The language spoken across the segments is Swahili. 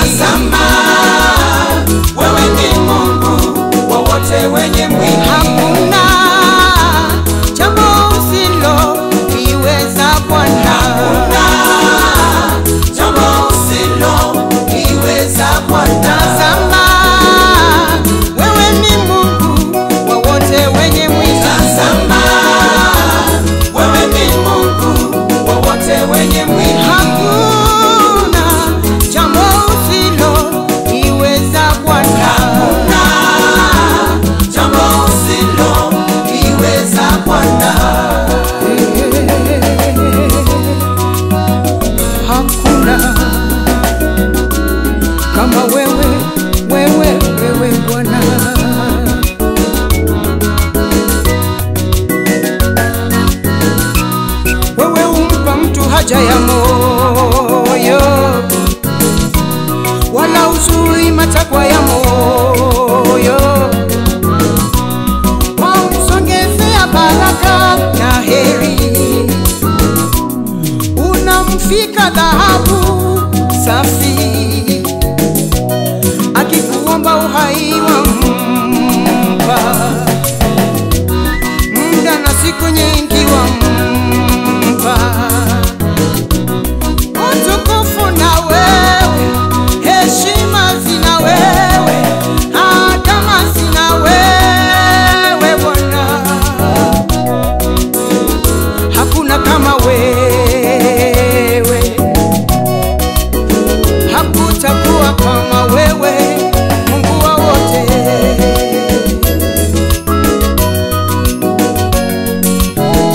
Tazama, wewe ni Mungu wa wote wenye mwili. Hakuna jambo usiloliweza Bwana. Hakuna jambo usiloliweza Bwana. Tazama, wewe ni Mungu wa wote wenye mwili. Tazama, wewe ni Mungu wa wote wenye mwili. Hakuna jambo usiloliweza Bwana. Hakuna jambo usiloliweza Bwana. Hakuna kama wewe Bwana. Wewe umpa mtu haja ya moyo, wala uzui matakwa ya moyo. Wamsongezea baraka na heri, unamfika dhahabu safi. Akikuomba uhai wampa, muda na siku nyingi wampa. Utukufu na wewe, heshima zina wewe, kama sina wewe Bwana. Hakuna kama wewe, hakutakuwa kama wewe, Mungu wa wote.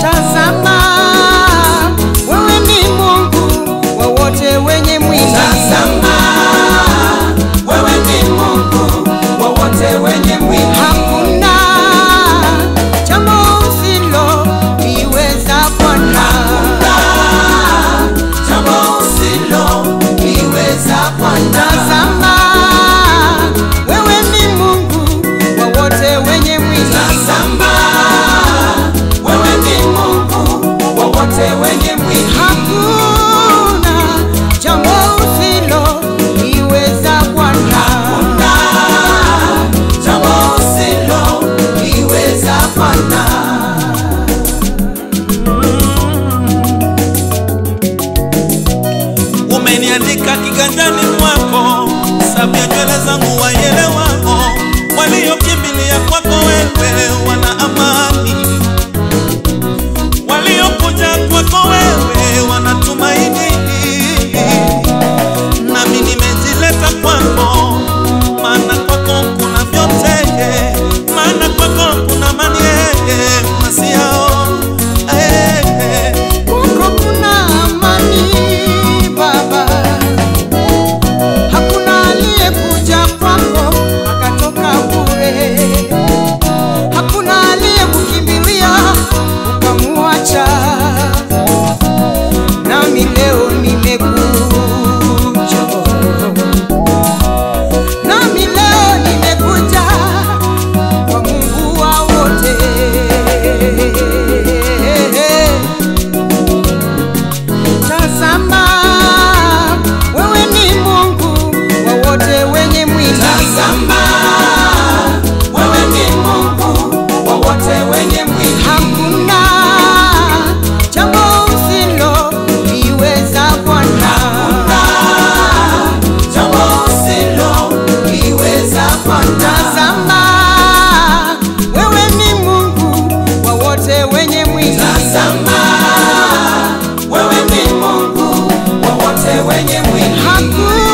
Tazama, wewe ni Mungu wa wote wenye mwili. Tazama, wewe ni Mungu wa wote wenye mwili. Hakuna jambo usiloliweza Bwana. Hakuna jambo usiloliweza Bwana. Tazama, wewe ni Mungu wa wote wenye mwili. Tazama, wewe ni Mungu wa wote wenye mwili. Hakuna jambo usiloliweza Bwana. Hakuna jambo usiloliweza Bwana. Umeniandika kiganjani mwako, sababu ya nywele zangu waelewao. Waliokimbilia kwako wewe wana amani, waliokuja kwako wewe wanatumaini. Nami nimejileta kwako, maana kwako kuna vyote, maana kwako kuna amani masiao. Kwako kuna amani Baba. Hakuna aliyekuja kwako akatoka bure. Hakuna aliyekukimbilia ukamuacha. Nami leo nimekuja, nami leo nimekuja kwa Mungu wa wote. Tazama, wewe ni Mungu wa wote wenye mwili. Tazama, wewe ni Mungu wa wote wenye mwili. Hakuna jambo usiloliweza Bwana. Hakuna jambo usiloliweza Bwana. Tazama, wewe ni Mungu wa wote wenye mwili. Tazama, wewe ni Mungu wa wote wenye mwili. Hakuna